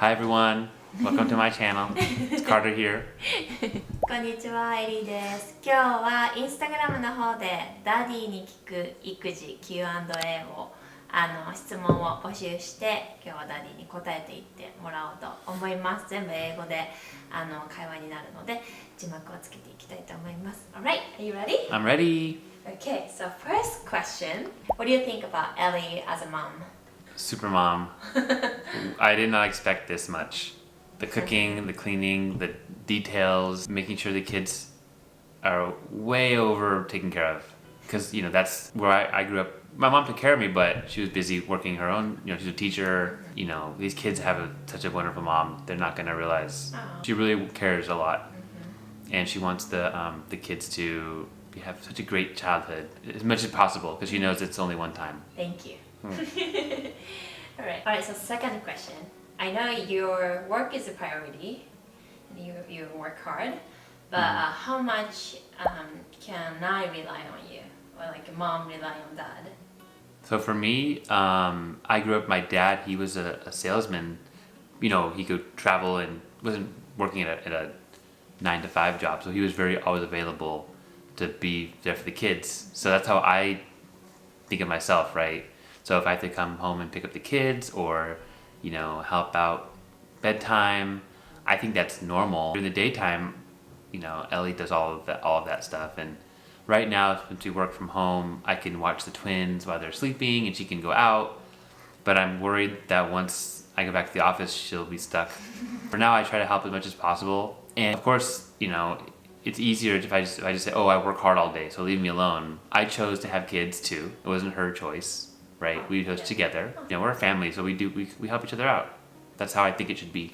Hi everyone, welcome to my channel. It's Carter here. こんにちは、エリーです。今日はインスタグラムの方でダディに聞く育児 Q&A を質問を募集して今日はダディに答えていってもらおうと思います。全部英語で会話になるので字幕をつけていきたいと思います。Alright, are you ready? I'm ready. Okay, so first question. What do you think about Ellie as a mom? Super mom. I did not expect this much. The cooking, the cleaning, the details, making sure the kids are way over taken care of. Because, that's where I grew up. My mom took care of me, but she was busy working her own, she's a teacher. These kids have such a wonderful mom. They're not going to realize. She really cares a lot. And she wants the kids to have such a great childhood as much as possible because she knows it's only one time. Thank you. Alright, so second question. I know your work is a priority and you work hard, but how much can I rely on you? Or like mom rely on dad? So for me, I grew up, my dad, he was a salesman. He could travel and wasn't working at a 9-to-5 job, so he was always available to be there for the kids. So that's how I think of myself, right? So if I have to come home and pick up the kids or, help out bedtime, I think that's normal. During the daytime, Ellie does all of that stuff. And right now, since we work from home, I can watch the twins while they're sleeping and she can go out. But I'm worried that once I go back to the office, she'll be stuck. For now, I try to help as much as possible. And of course, it's easier if I just say, oh, I work hard all day, so leave me alone. I chose to have kids too. It wasn't her choice, right? We chose together. We're a family, so we help each other out. That's how I think it should be.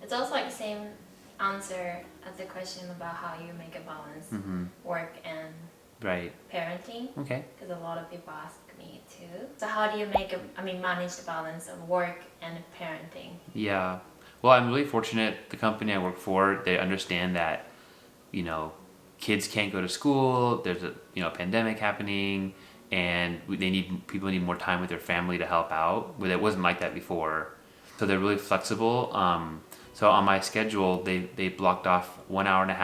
It's also like the same answer as the question about how you make a balance work and parenting. Okay. Because a lot of people ask me too. So how do you manage the balance of work and parenting? Yeah. Well, I'm really fortunate. The company I work for, they understand that, kids can't go to school. There's a pandemic happening, and people need more time with their family to help out. But it wasn't like that before, so they're really flexible. So on my schedule, they blocked off 1.5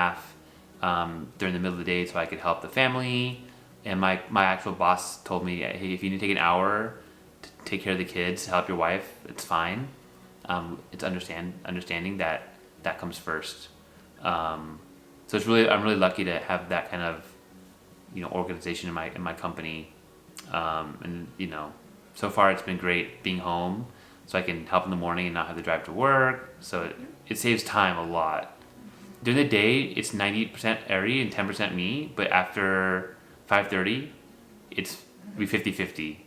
hours during the middle of the day so I could help the family. And my actual boss told me, hey, if you need to take an hour to take care of the kids, help your wife, it's fine. It's understanding that comes first. So I'm really lucky to have that kind of organization in my company. And so far it's been great being home, so I can help in the morning and not have to drive to work. So it saves time a lot. During the day, it's 90% Ellie and 10% me. But after 5:30, it's 50-50,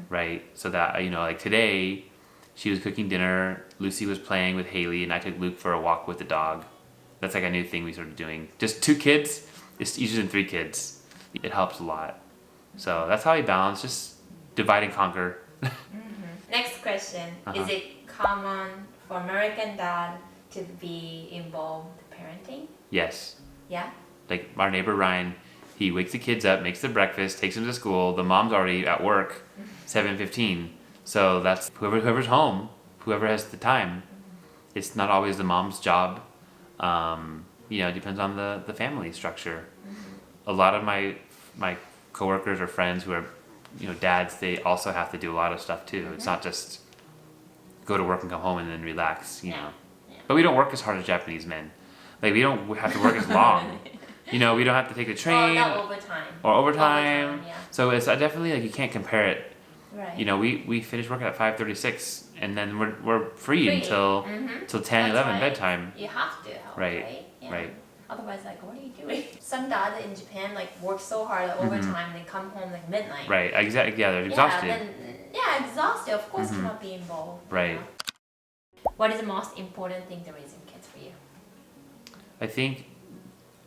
right? So that like today, she was cooking dinner. Lucy was playing with Haley, and I took Luke for a walk with the dog. That's like a new thing we started doing. Just 2 kids. It's easier than 3 kids. It helps a lot. So that's how we balance. Just divide and conquer. Next question. Is it common for American dad to be involved in parenting? Yes. Yeah? Like our neighbor Ryan, he wakes the kids up, makes their breakfast, takes them to school. The mom's already at work, 7:15. So that's whoever's home, whoever has the time. It's not always the mom's job. It depends on the family structure. A lot of my coworkers or friends who are dads, they also have to do a lot of stuff too. It's not just go to work and come home and then relax, Yeah. But we don't work as hard as Japanese men. Like we don't have to work as long. We don't have to take the train. Not overtime. Or overtime. Yeah. So it's definitely you can't compare it. Right. We finish work at 5:36 and then we're free until 10, 11 bedtime. You have to help, Right. Yeah. Right. Otherwise, what are you doing? Some dads in Japan work so hard overtime, they come home midnight. Right. Exactly. Yeah, they're exhausted. Exhausted. Of course, cannot be involved. Right. What is the most important thing to raising kids for you? I think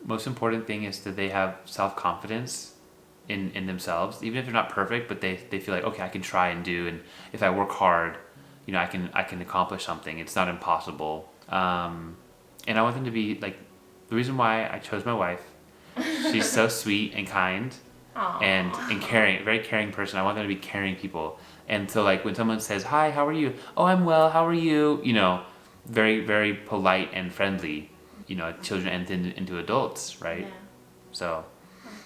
most important thing is that they have self-confidence in themselves, even if they're not perfect, but they feel like, okay, I can try and do, and if I work hard, I can accomplish something. It's not impossible. And I want them to be the reason why I chose my wife, she's so sweet and kind. and caring, very caring person. I want them to be caring people. And so like when someone says, "Hi, how are you?" "Oh, I'm well. How are you?" You know, very, very polite and friendly. You know, children and then into adults, right? Yeah. So,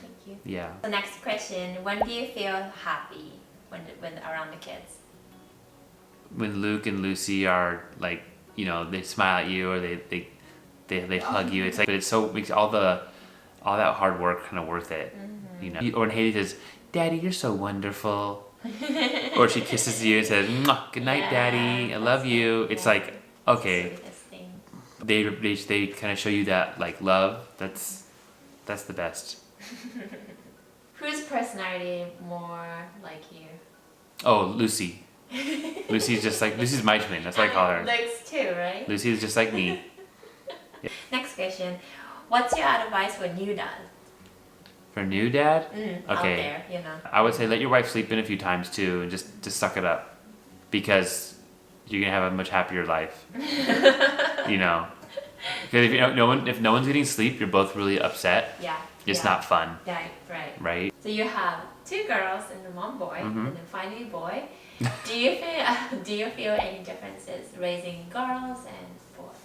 Thank you. yeah. The next question, when do you feel happy when around the kids? When Luke and Lucy are like, you know, they smile at you or they hug you. It's like, but it so makes all that hard work kind of worth it. You know, or when Haley says, "Daddy, you're so wonderful," or she kisses you and says, "Mwah, good night, Daddy. I love you." It's like, okay, they kind of show you that like love. That's the best. Whose personality more like you? Oh, Lucy. Lucy's just like, Lucy's my twin. That's what I call her. Looks too, right? Lucy is just like me. Yeah. Next question. What's your advice for new dad? For new dad? Out there, you know. I would say let your wife sleep in a few times too, and just suck it up, because you're gonna have a much happier life. You know, because if no one's getting sleep, you're both really upset. Yeah. It's not fun. Right. Right. So you have 2 girls and 1 boy, and then finally boy. Do you feel any differences raising girls and boys?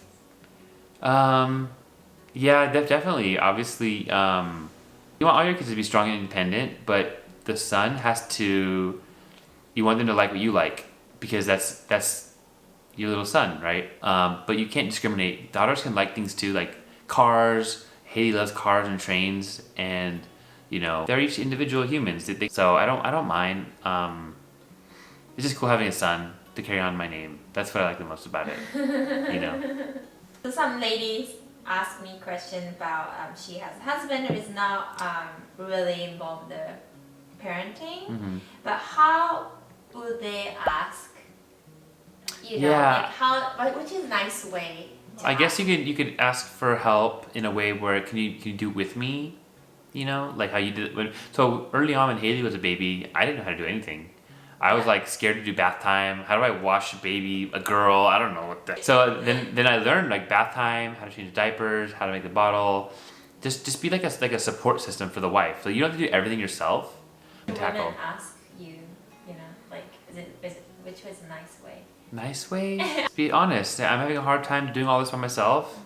Yeah, definitely. Obviously, you want all your kids to be strong and independent, but the son has to. You want them to like what you like, because that's your little son, right? But you can't discriminate. Daughters can like things too, like cars. Haley loves cars and trains, and you know they're each individual humans. So I don't mind. It's just cool having a son to carry on my name. That's what I like the most about it. You know. So some ladies ask me question about she has a husband who is not really involved in the parenting, but how would they ask? You know, like which is a nice way. I guess you could ask for help in a way where can you do it with me, you know, like how you did it so early on when Haley was a baby. I didn't know how to do anything. I was like scared to do bath time. How do I wash a baby, a girl? I don't know what that. So then I learned like bath time, how to change diapers, how to make the bottle. Just be like a support system for the wife. So you don't have to do everything yourself. Tackle. Women ask you know, like is it which was a nice way? Nice way? Be honest. I'm having a hard time doing all this by myself,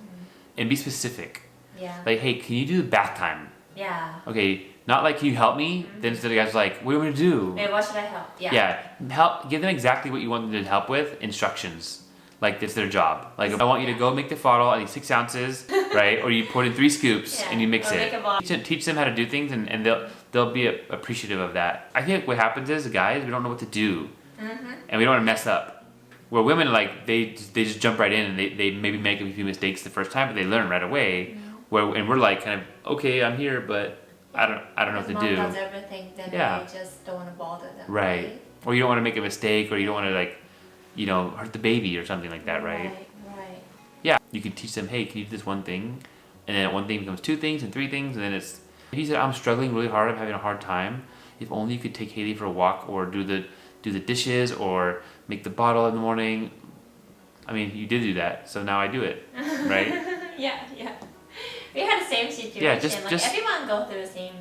and be specific. Yeah. Like, hey, can you do the bath time? Yeah. Okay, not like, can you help me? Then instead the guy's like, what do you want to do? Hey, what should I help? Yeah. Yeah, give them exactly what you want them to help with, instructions. Like, it's their job. Like, if I want you to go make the bottle, I need 6 ounces, right? Or you put in 3 scoops and you mix it. Teach them how to do things, and they'll be appreciative of that. I think what happens is, guys, we don't know what to do. And we don't want to mess up. Where women, like, they just jump right in, and they maybe make a few mistakes the first time, but they learn right away. And we're like, kind of, okay, I'm here, but I don't know what to do. Mom does everything, then they just don't want to bother them. Right. Or you don't want to make a mistake, or you don't want to, like, you know, hurt the baby or something like that, right? Right. Yeah. You can teach them, hey, can you do this one thing? And then one thing becomes 2 things and 3 things, and then it's. He said, I'm struggling really hard. I'm having a hard time. If only you could take Haley for a walk, or do the dishes, or make the bottle in the morning. I mean, you did do that, so now I do it, right? Yeah. We had the same situation. Yeah, just everyone go through the same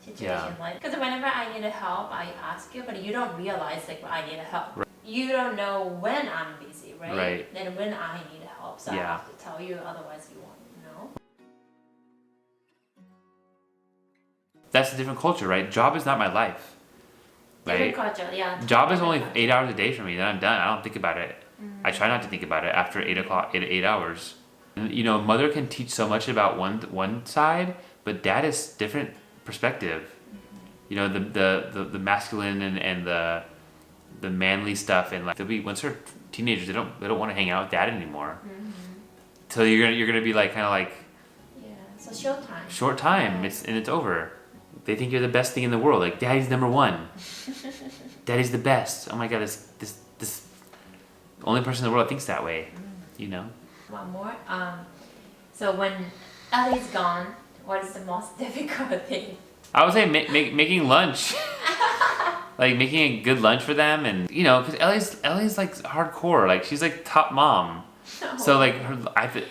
situation. Like, because whenever I need help, I ask you, but you don't realize like I need help. Right. You don't know when I'm busy, right? Right. Then when I need help, so I have to tell you, otherwise you won't know. That's a different culture, right? Job is not my life. Different culture, yeah. Job is only 8 hours a day for me. Then I'm done. I don't think about it. I try not to think about it after 8 hours. And, you know, mother can teach so much about one side, but dad is different perspective. You know, the masculine and the manly stuff, and like once they're teenagers, they don't want to hang out with dad anymore. So you're gonna be like kind of like. Yeah. So short time. Short time. It's over. They think you're the best thing in the world. Like, daddy's number 1. Daddy's the best. Oh my god, this the only person in the world that thinks that way. You know. One more. So when Ellie's gone, what is the most difficult thing? I would say making lunch. Like making a good lunch for them, and you know, because Ellie's like hardcore. Like she's like top mom. Oh. So like I think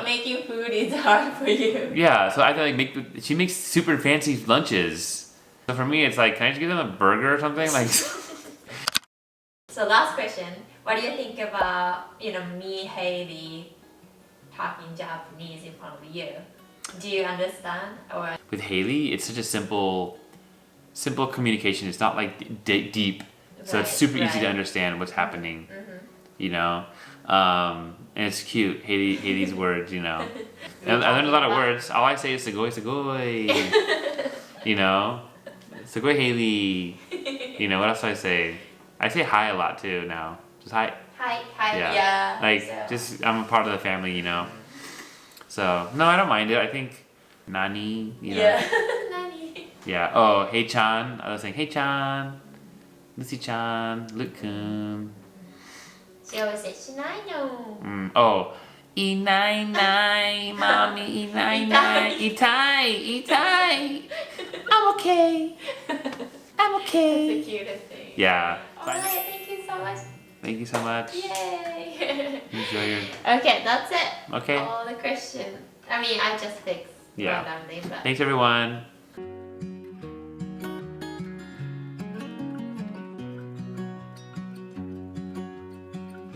making food is hard for you. Yeah, so I feel like she makes super fancy lunches, So for me, it's like, can I just give them a burger or something? Like, So last question, what do you think about, me, Hailey, talking Japanese in front of you? Do you understand? Or with Haley, it's such a simple communication. It's not like deep, so it's super easy to understand what's happening. You know, and it's cute. Haley's words. You know, and I learned a lot of words. All I say is "sugoi, sugoi." You know, "sugoi Haley." You know, what else do I say? I say hi a lot too now. Just hi. Hi, Yeah. Like so. just I'm a part of the family. You know. So no, I don't mind it. I think Nani. You know. Yeah. Nani. Yeah. Oh, hey Chan. I was saying, hey Chan, Lucy Chan, Luke Kun. She always says, "Shinaino." Oh, inai nai, mommy, inai nai, itai. I'm okay. I'm okay. That's the cutest thing. Yeah. Alright, thank you so much. Thank you so much. Yay. Enjoy your. Okay, that's it. Okay. All the questions. I mean, I just fixed Yeah. randomly, but Thanks everyone.